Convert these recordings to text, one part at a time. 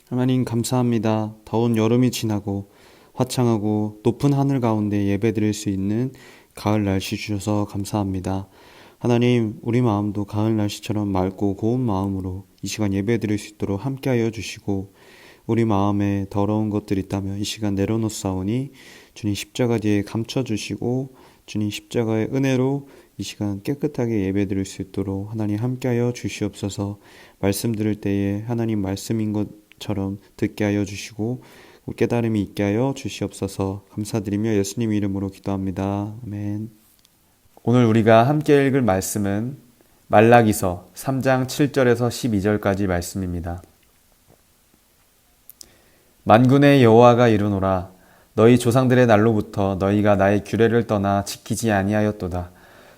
하나님 감사합니다. 더운 여름이 지나고 화창하고 높은 하늘 가운데 예배드릴 수 있는 가을 날씨 주셔서 감사합니다. 하나님, 우리 마음도 가을 날씨처럼 맑고 고운 마음으로 이 시간 예배드릴 수 있도록 함께하여 주시고, 우리 마음에 더러운 것들이 있다면 이 시간 내려놓사오니 주님 십자가 뒤에 감춰주시고 주님 십자가의 은혜로 이 시간 깨끗하게 예배드릴 수 있도록 하나님 함께하여 주시옵소서. 말씀 들을 때에 하나님 말씀인 것처럼 듣게 하여 주시고 깨달음이 있게 하여 주시옵소서. 감사드리며 예수님 이름으로 기도합니다. 아멘. 오늘 우리가 함께 읽을 말씀은 말라기서 3장 7절에서 12절까지 말씀입니다. 만군의 여호와가 이르노라. 너희 조상들의 날로부터 너희가 나의 규례를 떠나 지키지 아니하였도다.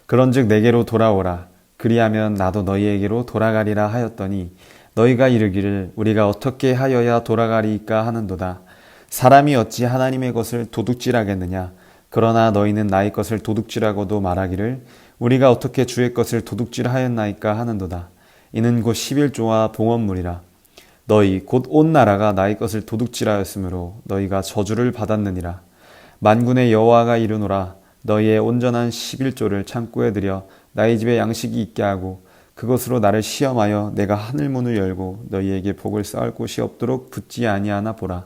그런즉 내게로 돌아오라. 그리하면 나도 너희에게로 돌아가리라 하였더니 너희가 이르기를 우리가 어떻게 하여야 돌아가리이까 하는도다. 사람이 어찌 하나님의 것을 도둑질하겠느냐. 그러나 너희는 나의 것을 도둑질하고도 말하기를 우리가 어떻게 주의 것을 도둑질하였나이까 하는도다. 이는 곧 11조와 봉헌물이라. 너희 곧 온 나라가 나의 것을 도둑질하였으므로 너희가 저주를 받았느니라. 만군의 여호와가 이르노라. 너희의 온전한 11조를 창고에 들여 나의 집에 양식이 있게 하고 그것으로 나를 시험하여 내가 하늘문을 열고 너희에게 복을 쌓을 곳이 없도록 붙지 아니하나 보라.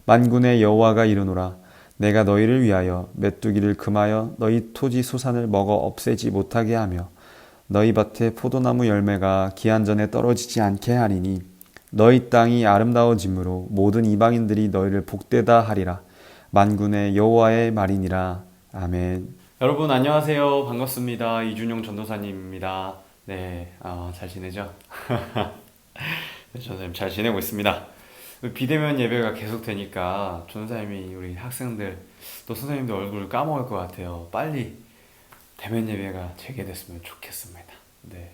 만군의 여호와가 이르노라. 내가 너희를 위하여 메뚜기를 금하여 너희 토지 소산을 먹어 없애지 못하게 하며 너희 밭에 포도나무 열매가 기한 전에 떨어지지 않게 하리니 너희 땅이 아름다워짐으로 모든 이방인들이 너희를 복되다 하리라. 만군의 여호와의 말이니라. 아멘. 여러분 안녕하세요. 반갑습니다. 이준용 전도사님입니다. 네, 잘 지내죠? 네, 전도사님 잘 지내고 있습니다. 비대면 예배가 계속되니까 전도사님이 우리 학생들 또 선생님들 얼굴을 까먹을 것 같아요. 빨리 대면 예배가 재개됐으면 좋겠습니다. 네.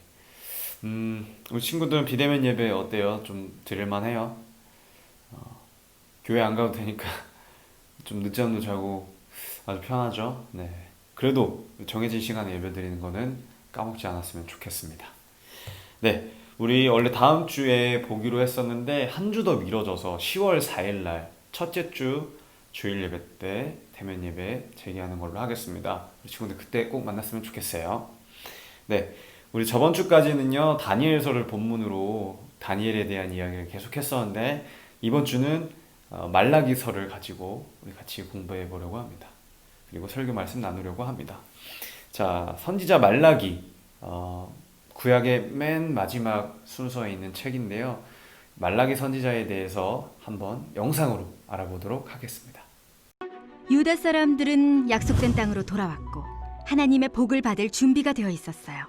우리 친구들은 비대면 예배 어때요? 좀 들을만 해요? 교회 안 가도 되니까 좀 늦잠도 자고 아주 편하죠? 네. 그래도 정해진 시간에 예배 드리는 거는 까먹지 않았으면 좋겠습니다. 네. 우리 원래 다음 주에 보기로 했었는데 한 주 더 미뤄져서 10월 4일 날 첫째 주 주일 예배 때 대면 예배 재개하는 걸로 하겠습니다. 우리 친구들 그때 꼭 만났으면 좋겠어요. 네. 우리 저번 주까지는요 다니엘서를 본문으로 다니엘에 대한 이야기를 계속 했었는데 이번 주는 말라기서를 가지고 우리 같이 공부해 보려고 합니다. 그리고 설교 말씀 나누려고 합니다. 자, 선지자 말라기, 구약의 맨 마지막 순서에 있는 책인데요. 말라기 선지자에 대해서 한번 영상으로 알아보도록 하겠습니다. 유다 사람들은 약속된 땅으로 돌아왔고 하나님의 복을 받을 준비가 되어 있었어요.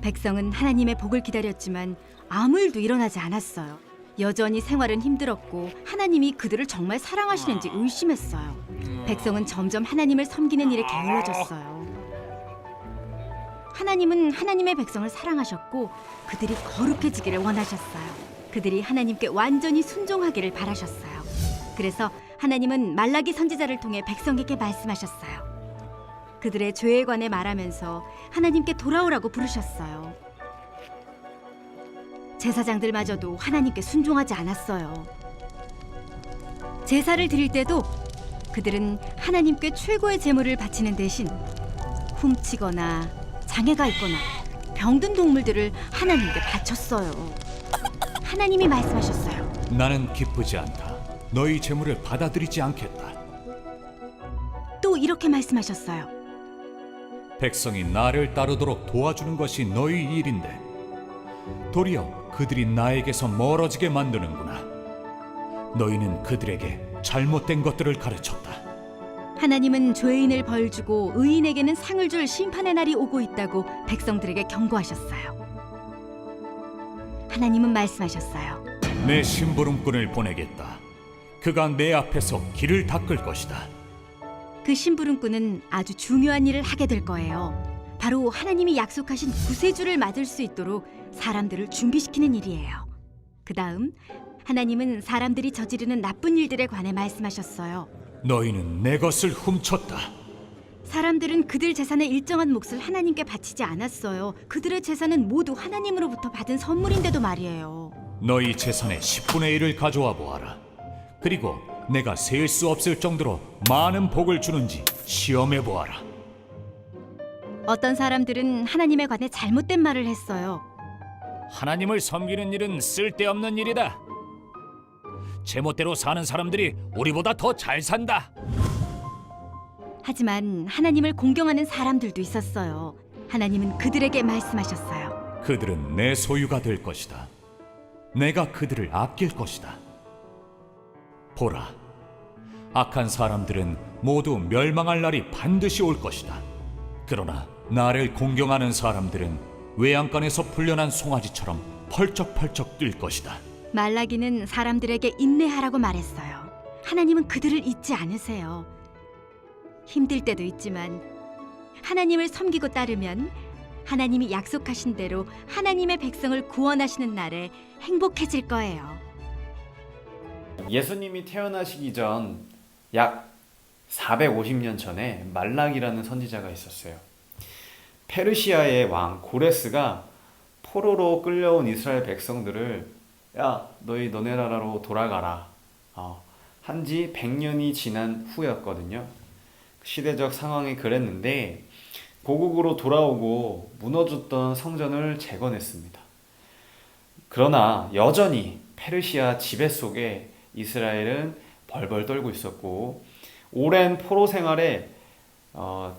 백성은 하나님의 복을 기다렸지만 아무 일도 일어나지 않았어요. 여전히 생활은 힘들었고 하나님이 그들을 정말 사랑하시는지 의심했어요. 백성은 점점 하나님을 섬기는 일에 게을러졌어요. 하나님은 하나님의 백성을 사랑하셨고 그들이 거룩해지기를 원하셨어요. 그들이 하나님께 완전히 순종하기를 바라셨어요. 그래서 하나님은 말라기 선지자를 통해 백성에게 말씀하셨어요. 그들의 죄에 관해 말하면서 하나님께 돌아오라고 부르셨어요. 제사장들마저도 하나님께 순종하지 않았어요. 제사를 드릴 때도 그들은 하나님께 최고의 제물을 바치는 대신 훔치거나 장애가 있거나 병든 동물들을 하나님께 바쳤어요. 하나님이 말씀하셨어요. 나는 기쁘지 않다. 너희 제물을 받아들이지 않겠다. 또 이렇게 말씀하셨어요. 백성이 나를 따르도록 도와주는 것이 너희 일인데 도리어 그들이 나에게서 멀어지게 만드는구나. 너희는 그들에게 잘못된 것들을 가르쳤다. 하나님은 죄인을 벌주고 의인에게는 상을 줄 심판의 날이 오고 있다고 백성들에게 경고하셨어요. 하나님은 말씀하셨어요. 내 심부름꾼을 보내겠다. 그가 내 앞에서 길을 닦을 것이다. 그 심부름꾼은 아주 중요한 일을 하게 될 거예요. 바로 하나님이 약속하신 구세주를 맞을 수 있도록 사람들을 준비시키는 일이에요. 그 다음 하나님은 사람들이 저지르는 나쁜 일들에 관해 말씀하셨어요. 너희는 내 것을 훔쳤다. 사람들은 그들 재산의 일정한 몫을 하나님께 바치지 않았어요. 그들의 재산은 모두 하나님으로부터 받은 선물인데도 말이에요. 너희 재산의 10분의 1을 가져와 보아라. 그리고 내가 셀 수 없을 정도로 많은 복을 주는지 시험해 보아라. 어떤 사람들은 하나님에 관해 잘못된 말을 했어요. 하나님을 섬기는 일은 쓸데없는 일이다. 제멋대로 사는 사람들이 우리보다 더 잘 산다. 하지만 하나님을 공경하는 사람들도 있었어요. 하나님은 그들에게 말씀하셨어요. 그들은 내 소유가 될 것이다. 내가 그들을 아낄 것이다. 보라, 악한 사람들은 모두 멸망할 날이 반드시 올 것이다. 그러나 나를 공경하는 사람들은 외양간에서 풀려난 송아지처럼 펄쩍펄쩍 뛸 것이다. 말라기는 사람들에게 인내하라고 말했어요. 하나님은 그들을 잊지 않으세요. 힘들 때도 있지만 하나님을 섬기고 따르면 하나님이 약속하신 대로 하나님의 백성을 구원하시는 날에 행복해질 거예요. 예수님이 태어나시기 전 약 450년 전에 말락이라는 선지자가 있었어요. 페르시아의 왕 고레스가 포로로 끌려온 이스라엘 백성들을 야, 너네 나라로 돌아가라 한지 100년이 지난 후였거든요. 시대적 상황이 그랬는데 고국으로 돌아오고 무너졌던 성전을 재건했습니다. 그러나 여전히 페르시아 지배 속에 이스라엘은 벌벌 떨고 있었고 오랜 포로 생활에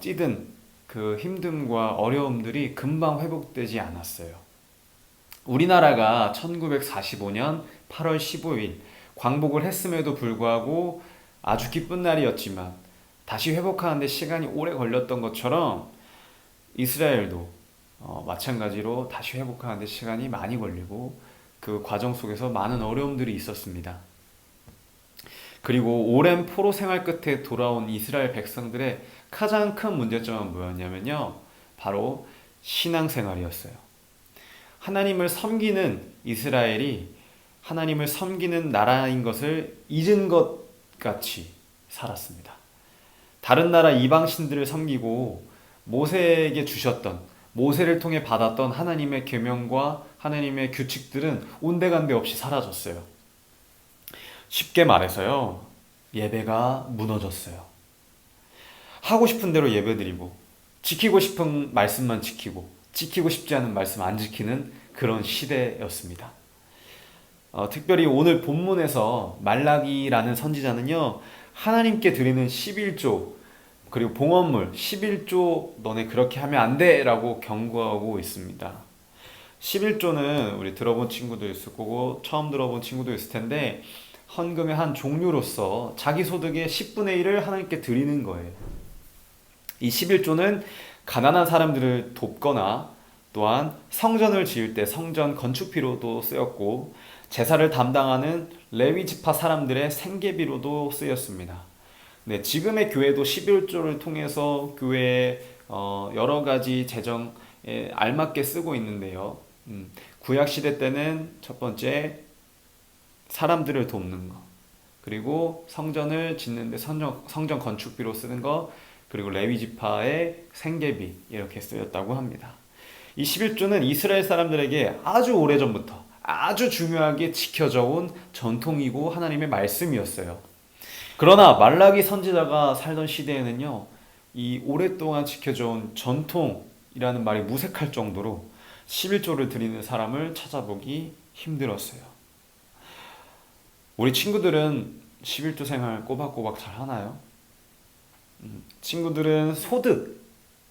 찌든 그 힘듦과 어려움들이 금방 회복되지 않았어요. 우리나라가 1945년 8월 15일 광복을 했음에도 불구하고 아주 기쁜 날이었지만 다시 회복하는 데 시간이 오래 걸렸던 것처럼 이스라엘도 마찬가지로 다시 회복하는 데 시간이 많이 걸리고 그 과정 속에서 많은 어려움들이 있었습니다. 그리고 오랜 포로 생활 끝에 돌아온 이스라엘 백성들의 가장 큰 문제점은 뭐였냐면요, 바로 신앙생활이었어요. 하나님을 섬기는 이스라엘이 하나님을 섬기는 나라인 것을 잊은 것 같이 살았습니다. 다른 나라 이방신들을 섬기고 모세에게 주셨던, 모세를 통해 받았던 하나님의 계명과 하나님의 규칙들은 온데간데 없이 사라졌어요. 쉽게 말해서요, 예배가 무너졌어요. 하고 싶은 대로 예배드리고 지키고 싶은 말씀만 지키고 지키고 싶지 않은 말씀 안 지키는 그런 시대였습니다. 특별히 오늘 본문에서 말라기라는 선지자는요, 하나님께 드리는 11조 그리고 봉헌물 11조 너네 그렇게 하면 안 돼 라고 경고하고 있습니다. 11조는 우리 들어본 친구도 있을 거고 처음 들어본 친구도 있을 텐데 헌금의 한 종류로서 자기 소득의 10분의 1을 하나님께 드리는 거예요. 이 11조는 가난한 사람들을 돕거나 또한 성전을 지을 때 성전 건축비로도 쓰였고 제사를 담당하는 레위 지파 사람들의 생계비로도 쓰였습니다. 네, 지금의 교회도 11조를 통해서 교회에 여러 가지 재정에 알맞게 쓰고 있는데요. 구약 시대 때는 첫 번째 사람들을 돕는 거, 그리고 성전을 짓는데 성전 건축비로 쓰는 거, 그리고 레위 지파의 생계비 이렇게 쓰였다고 합니다. 이 11조는 이스라엘 사람들에게 아주 오래전부터 아주 중요하게 지켜져 온 전통이고 하나님의 말씀이었어요. 그러나 말라기 선지자가 살던 시대에는요, 이 오랫동안 지켜져 온 전통이라는 말이 무색할 정도로 11조를 드리는 사람을 찾아보기 힘들었어요. 우리 친구들은 11조 생활 꼬박꼬박 잘 하나요? 친구들은 소득의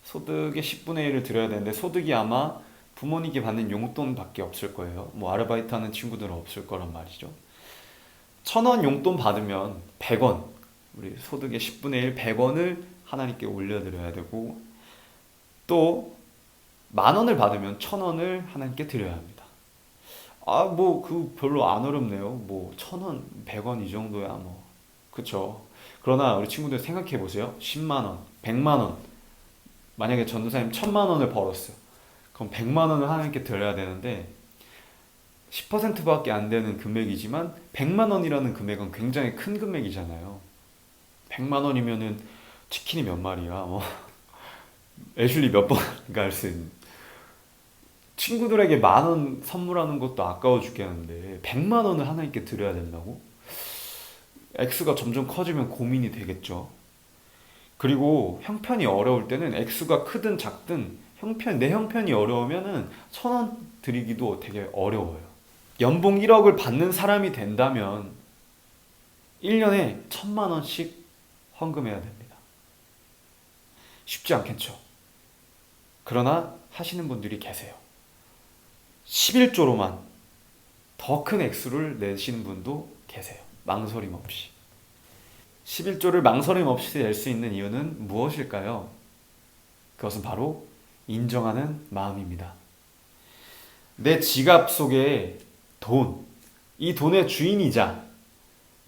10분의 1을 드려야 되는데 소득이 아마 부모님께 받는 용돈밖에 없을 거예요. 뭐 아르바이트 하는 친구들은 없을 거란 말이죠. 1,000원 용돈 받으면 100원, 우리 소득의 10분의 1 100원을 하나님께 올려드려야 되고, 또 10,000원을 받으면 1,000원을 하나님께 드려야 합니다. 뭐 그 별로 안 어렵네요. 뭐 1,000원, 100원 이 정도야 뭐, 그쵸? 그러나 우리 친구들 생각해 보세요. 10만 원, 100만 원. 만약에 전도사님 1,000만 원을 벌었어요. 그럼 100만 원을 하나님께 드려야 되는데 10%밖에 안 되는 금액이지만 100만 원이라는 금액은 굉장히 큰 금액이잖아요. 100만 원이면은 치킨이 몇 마리야? 애슐리 몇 번 갈 수 있는. 친구들에게 10,000원 선물하는 것도 아까워 죽겠는데 100만 원을 하나님께 드려야 된다고? 액수가 점점 커지면 고민이 되겠죠. 그리고 형편이 어려울 때는 액수가 크든 작든 내 형편이 어려우면은 1,000원 드리기도 되게 어려워요. 연봉 1억을 받는 사람이 된다면 1년에 1,000만 원씩 헌금해야 됩니다. 쉽지 않겠죠. 그러나 하시는 분들이 계세요. 11조로만 더 큰 액수를 내시는 분도 계세요. 망설임 없이. 11조를 망설임 없이 낼 수 있는 이유는 무엇일까요? 그것은 바로 인정하는 마음입니다. 내 지갑 속에 이 돈의 주인이자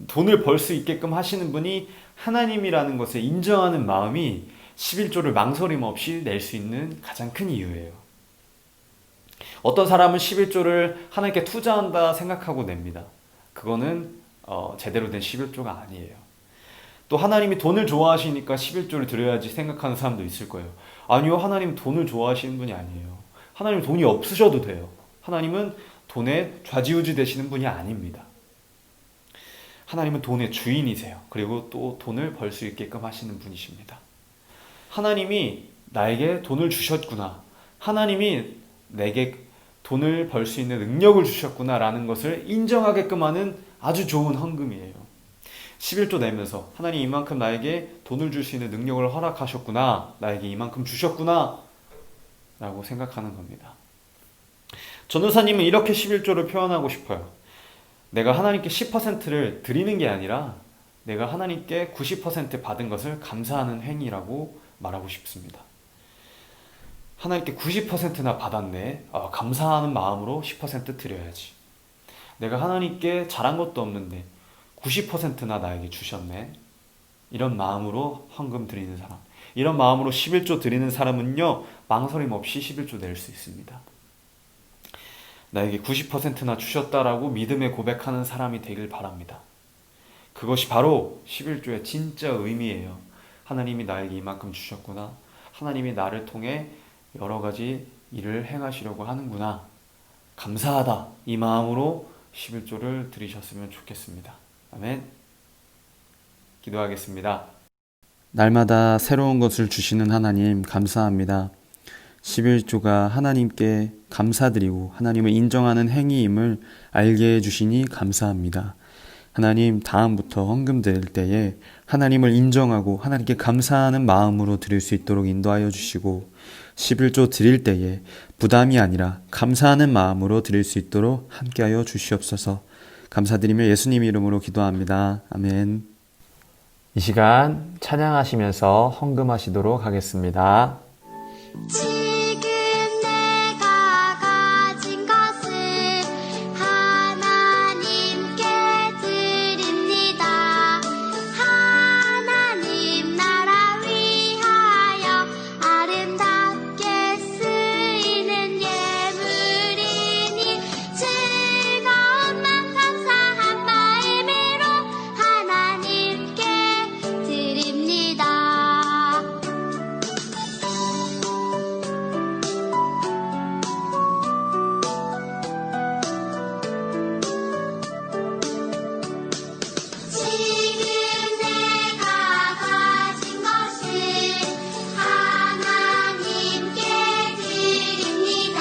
돈을 벌 수 있게끔 하시는 분이 하나님이라는 것을 인정하는 마음이 11조를 망설임 없이 낼 수 있는 가장 큰 이유예요. 어떤 사람은 11조를 하나님께 투자한다 생각하고 냅니다. 그거는 제대로 된 11조가 아니에요. 또 하나님이 돈을 좋아하시니까 11조를 드려야지 생각하는 사람도 있을 거예요. 아니요, 하나님 돈을 좋아하시는 분이 아니에요. 하나님 돈이 없으셔도 돼요. 하나님은 돈에 좌지우지 되시는 분이 아닙니다. 하나님은 돈의 주인이세요. 그리고 또 돈을 벌 수 있게끔 하시는 분이십니다. 하나님이 나에게 돈을 주셨구나. 하나님이 내게 돈을 벌 수 있는 능력을 주셨구나 라는 것을 인정하게끔 하는 아주 좋은 헌금이에요. 11조 내면서 하나님 이만큼 나에게 돈을 줄 수 있는 능력을 허락하셨구나. 나에게 이만큼 주셨구나 라고 생각하는 겁니다. 전도사님은 이렇게 11조를 표현하고 싶어요. 내가 하나님께 10%를 드리는 게 아니라 내가 하나님께 90% 받은 것을 감사하는 행위라고 말하고 싶습니다. 하나님께 90%나 받았네. 감사하는 마음으로 10% 드려야지. 내가 하나님께 잘한 것도 없는데 90%나 나에게 주셨네. 이런 마음으로 헌금 드리는 사람, 이런 마음으로 11조 드리는 사람은요, 망설임 없이 11조 낼 수 있습니다. 나에게 90%나 주셨다라고 믿음의 고백하는 사람이 되길 바랍니다. 그것이 바로 11조의 진짜 의미예요. 하나님이 나에게 이만큼 주셨구나. 하나님이 나를 통해 여러 가지 일을 행하시려고 하는구나. 감사하다. 이 마음으로 11조를 드리셨으면 좋겠습니다. 아멘. 기도하겠습니다. 날마다 새로운 것을 주시는 하나님 감사합니다. 11조가 하나님께 감사드리고 하나님을 인정하는 행위임을 알게 해주시니 감사합니다. 하나님, 다음부터 헌금 드릴 때에 하나님을 인정하고 하나님께 감사하는 마음으로 드릴 수 있도록 인도하여 주시고, 11조 드릴 때에 부담이 아니라 감사하는 마음으로 드릴 수 있도록 함께하여 주시옵소서. 감사드리며 예수님 이름으로 기도합니다. 아멘. 이 시간 찬양하시면서 헌금하시도록 하겠습니다. 지금 내가 가진 것을 하나님께 드립니다. 하나님 나라 위하여 아름답게 쓰이는 예물이니 즐거운 맘 감사한 마음으로 하나님께 드립니다. 지금 내가 가진 것을 하나님께 드립니다.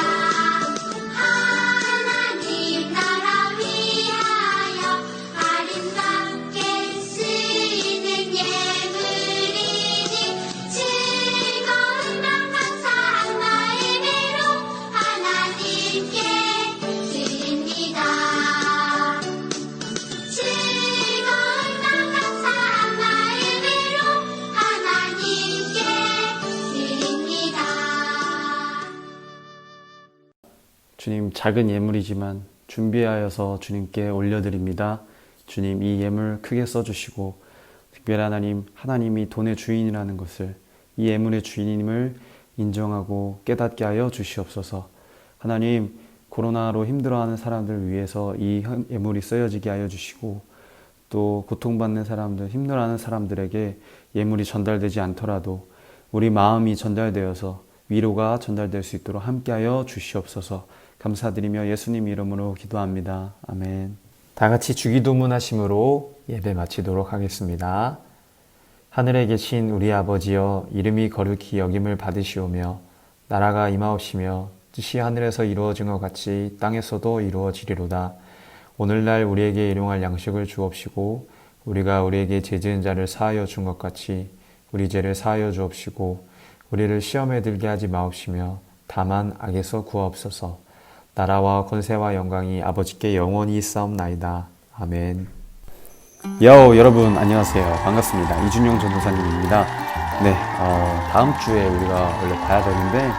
하나님 나라 위하여 아름답게 쓰이는 예물이니 즐거운 맘 감사한 마음으로 하나님께 드립니다. 즐거운 맘 감사한 마음으로 하나님께 드립니다. 주님, 작은 예물이지만 준비하여서 주님께 올려드립니다. 주님, 이 예물 크게 써주시고 특별히 하나님이 돈의 주인이라는 것을, 이 예물의 주인임을 인정하고 깨닫게 하여 주시옵소서. 하나님, 코로나로 힘들어하는 사람들을 위해서 이 예물이 쓰여지게 하여 주시고, 또 고통받는 사람들, 힘들어하는 사람들에게 예물이 전달되지 않더라도 우리 마음이 전달되어서 위로가 전달될 수 있도록 함께하여 주시옵소서. 감사드리며 예수님 이름으로 기도합니다. 아멘. 다 같이 주기도문 하심으로 예배 마치도록 하겠습니다. 하늘에 계신 우리 아버지여, 이름이 거룩히 여김을 받으시오며 나라가 임하옵시며 뜻이 하늘에서 이루어진 것 같이 땅에서도 이루어지리로다. 오늘날 우리에게 일용할 양식을 주옵시고 우리가 우리에게 죄 지은 자를 사하여 준 것 같이 우리 죄를 사하여 주옵시고 우리를 시험에 들게 하지 마옵시며 다만 악에서 구하옵소서. 나라와 권세와 영광이 아버지께 영원히 있사옵나이다. 아멘. 여러분 안녕하세요. 반갑습니다. 이준용 전도사님입니다. 네, 다음 주에 우리가 원래 봐야 되는데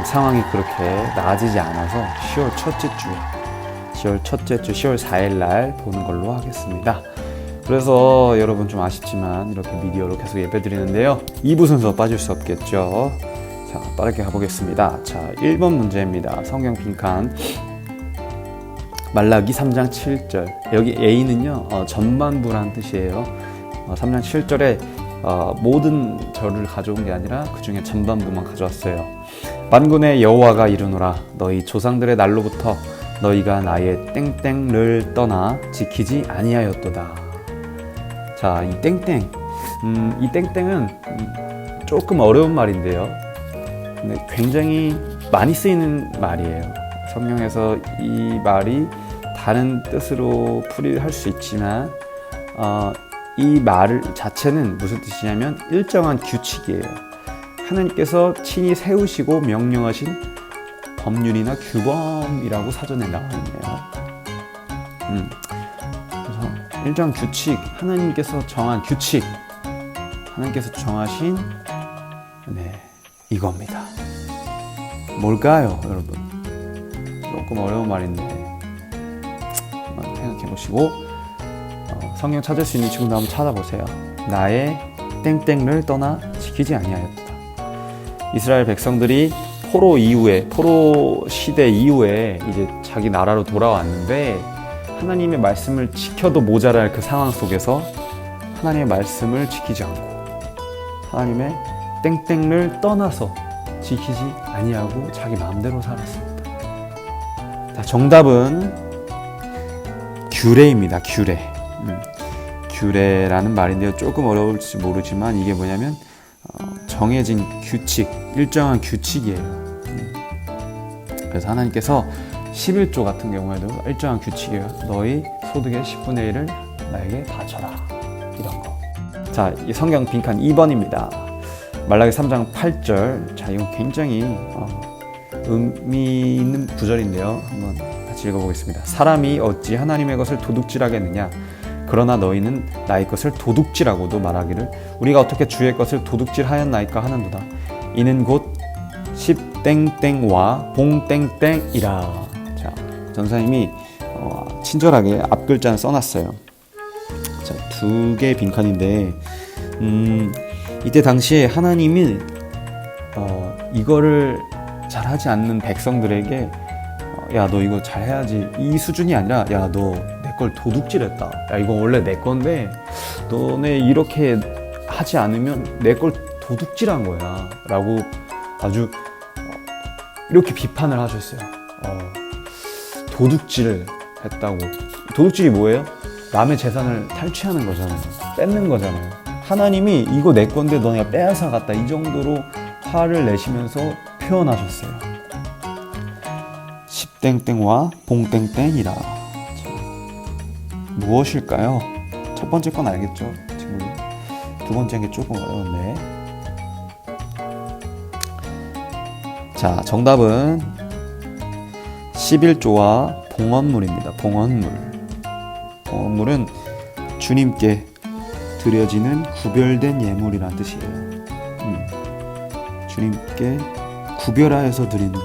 상황이 그렇게 나아지지 않아서 10월 첫째 주 10월 4일 날 보는 걸로 하겠습니다. 그래서 여러분 좀 아쉽지만 이렇게 미디어로 계속 예배 드리는데요. 2부 순서 빠질 수 없겠죠. 자, 빠르게 가보겠습니다. 자, 1번 문제입니다. 성경 빈칸 말라기 3장 7절. 여기 A는요 전반부라는 뜻이에요. 3장 7절에 모든 절을 가져온 게 아니라 그 중에 전반부만 가져왔어요. 만군의 여호와가 이르노라 너희 조상들의 날로부터 너희가 나의 땡땡을 떠나 지키지 아니하였도다. 자, 이 땡땡, 이 땡땡은 조금 어려운 말인데요. 근데 굉장히 많이 쓰이는 말이에요. 성경에서 이 말이 다른 뜻으로 풀이할 수 있지만 이 말 자체는 무슨 뜻이냐면 일정한 규칙이에요. 하나님께서 친히 세우시고 명령하신 법률이나 규범이라고 사전에 나와 있네요. 그래서 일정한 규칙, 하나님께서 정한 규칙, 하나님께서 정하신 이겁니다. 뭘까요, 여러분? 조금 어려운 말인데 한번 생각해 보시고 성경 찾을 수 있는 친구도 한번 찾아보세요. 나의 땡땡을 떠나 지키지 아니하였다. 이스라엘 백성들이 포로 시대 이후에 이제 자기 나라로 돌아왔는데 하나님의 말씀을 지켜도 모자랄 그 상황 속에서 하나님의 말씀을 지키지 않고 하나님의 땡땡을 떠나서 지키지 아니하고 자기 마음대로 살았습니다. 자, 정답은 규례입니다. 규례라는 말인데요. 조금 어려울지 모르지만 이게 뭐냐면 정해진 규칙, 일정한 규칙이에요. 그래서 하나님께서 11조 같은 경우에도 일정한 규칙이에요. 너희 소득의 10분의 1을 나에게 바쳐라. 이런 거. 자, 이 성경 빈칸 2번입니다. 말라기 3장 8절. 자, 이건 굉장히 의미 있는 구절인데요. 한번 같이 읽어보겠습니다. 사람이 어찌 하나님의 것을 도둑질하겠느냐? 그러나 너희는 나의 것을 도둑질하고도 말하기를 우리가 어떻게 주의 것을 도둑질하였나이까 하는도다. 이는 곧 10땡땡와 봉땡땡이라. 자, 전사님이 친절하게 앞글자는 써놨어요. 자, 2개의 빈칸인데 이때 당시에 하나님이 이거를 잘하지 않는 백성들에게 야, 너 이거 잘해야지 이 수준이 아니라 야, 너 내 걸 도둑질했다. 야, 이거 원래 내 건데 너네 이렇게 하지 않으면 내 걸 도둑질한 거야 라고 아주 이렇게 비판을 하셨어요. 도둑질을 했다고. 도둑질이 뭐예요? 남의 재산을 탈취하는 거잖아요. 뺏는 거잖아요. 하나님이 이거 내 건데 너네가 빼앗아 갔다, 이 정도로 화를 내시면서 표현하셨어요. 10땡땡과 봉땡땡이라. 무엇일까요? 첫 번째 건 알겠죠, 친구들? 두 번째인 게 조금 어려운데. 자, 정답은 11조와 봉헌물입니다. 봉헌물은 주님께 드려지는 구별된 예물이란 뜻이에요. 주님께 구별하여서 드리는 거.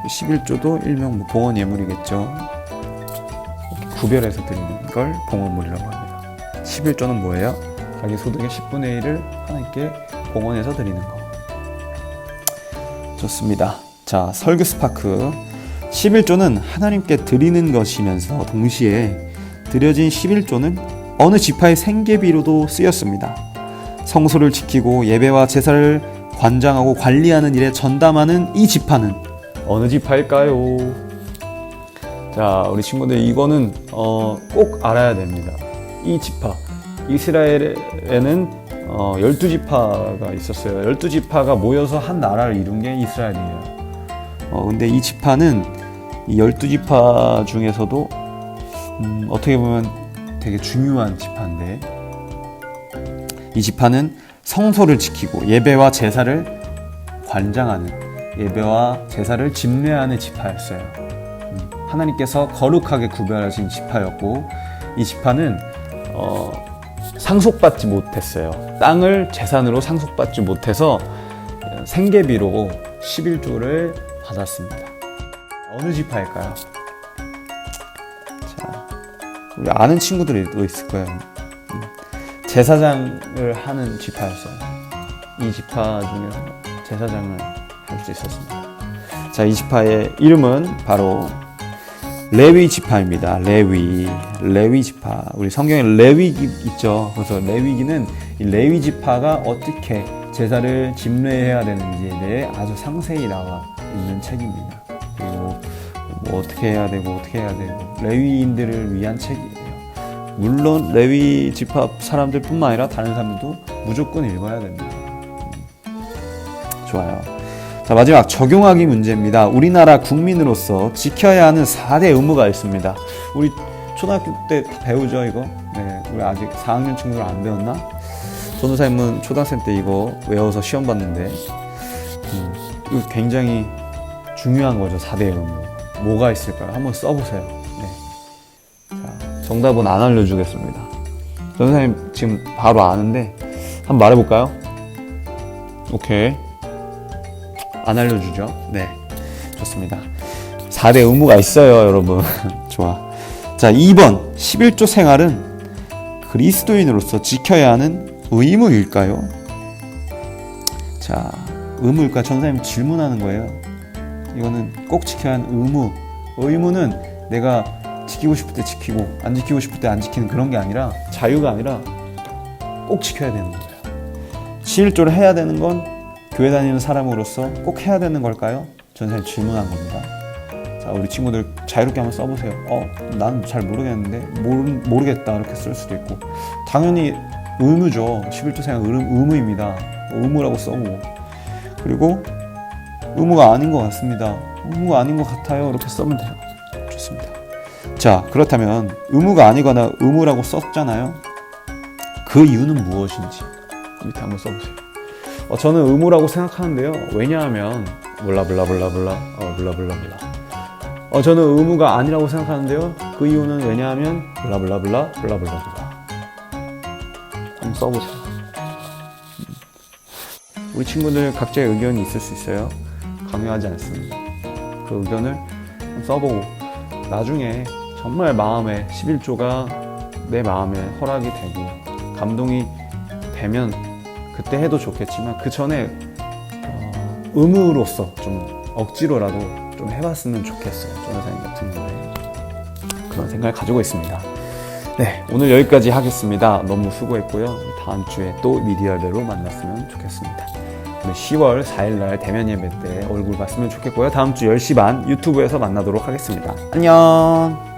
11조도 일명 봉헌 예물이겠죠. 구별해서 드리는 걸 봉헌물이라고 합니다. 11조는 뭐예요? 자기 소득의 10분의 1을 하나님께 봉헌해서 드리는 거. 좋습니다. 자, 설교 스파크. 11조는 하나님께 드리는 것이면서 동시에 드려진 11조는 어느 지파의 생계비로도 쓰였습니다. 성소를 지키고 예배와 제사를 관장하고 관리하는 일에 전담하는 이 지파는 어느 지파일까요? 자, 우리 친구들 이거는 꼭 알아야 됩니다. 이 지파, 이스라엘에는 12지파가 있었어요. 12지파가 모여서 한 나라를 이룬 게 이스라엘이에요. 근데 이 지파는 이 12지파 중에서도 어떻게 보면 되게 중요한 지파인데, 이 지파는 성소를 지키고 예배와 제사를 관장하는, 예배와 제사를 집례하는 지파였어요. 하나님께서 거룩하게 구별하신 지파였고, 이 지파는 상속받지 못했어요. 땅을 재산으로 상속받지 못해서 생계비로 11조를 받았습니다. 어느 지파일까요? 자, 우리 아는 친구들이 또 있을 거예요. 제사장을 하는 지파였어요. 이 지파 중에서 제사장을 할 수 있었습니다. 자, 이 지파의 이름은 바로 레위 지파입니다. 레위 지파. 우리 성경에 레위기 있죠. 그래서 레위기는 이 레위 지파가 어떻게 제사를 집례해야 되는지에 대해 아주 상세히 나와 있는 책입니다. 그리고 뭐 어떻게 해야 되고 레위인들을 위한 책이에요. 물론 레위 지파 사람들뿐만 아니라 다른 사람들도 무조건 읽어야 됩니다. 좋아요. 자, 마지막 적용하기 문제입니다. 우리나라 국민으로서 지켜야 하는 4대 의무가 있습니다. 우리 초등학교 때 다 배우죠, 이거? 네, 우리 아직 4학년 친구들 안 배웠나? 전도사님은 초등학생 때 이거 외워서 시험 봤는데, 이거 굉장히 중요한 거죠, 4대 의무. 뭐가 있을까요? 한번 써보세요. 네. 자, 정답은 안 알려주겠습니다. 전도사님 지금 바로 아는데, 한번 말해볼까요? 오케이. 안 알려주죠? 네, 좋습니다. 4대 의무가 있어요, 여러분. 좋아. 자, 2번 11조 생활은 그리스도인으로서 지켜야 하는 의무일까요? 자, 의무일까? 전사님 질문하는 거예요. 이거는 꼭 지켜야 하는 의무. 의무는 내가 지키고 싶을 때 지키고 안 지키고 싶을 때 안 지키는 그런 게 아니라, 자유가 아니라 꼭 지켜야 되는 거예요. 11조를 해야 되는 건 교회 다니는 사람으로서 꼭 해야 되는 걸까요? 전사님 질문한 겁니다. 자, 우리 친구들 자유롭게 한번 써보세요. 난 잘 모르겠는데, 모르겠다 이렇게 쓸 수도 있고, 당연히 의무죠. 11조 생활 의무입니다. 의무라고 써보고, 그리고 의무가 아닌 것 같습니다. 의무가 아닌 것 같아요. 이렇게 써면 돼요. 좋습니다. 자, 그렇다면 의무가 아니거나 의무라고 썼잖아요. 그 이유는 무엇인지 밑에 한번 써보세요. 저는 의무라고 생각하는데요. 왜냐하면 블라블라블라블라 저는 의무가 아니라고 생각하는데요. 그 이유는 왜냐하면 블라블라블라 한번 써보세요. 우리 친구들 각자의 의견이 있을 수 있어요. 강요하지 않습니다. 그 의견을 써보고 나중에 정말 마음에 11조가 내 마음에 허락이 되고 감동이 되면 그때 해도 좋겠지만, 그 전에 의무로서 좀 억지로라도 좀 해봤으면 좋겠어요. 전도사님 같은 경우에 그런 생각을 가지고 있습니다. 네, 오늘 여기까지 하겠습니다. 너무 수고했고요. 다음 주에 또 미디어별로 만났으면 좋겠습니다. 우리 10월 4일날 대면 예배 때 얼굴 봤으면 좋겠고요. 다음 주 10시 반 유튜브에서 만나도록 하겠습니다. 안녕.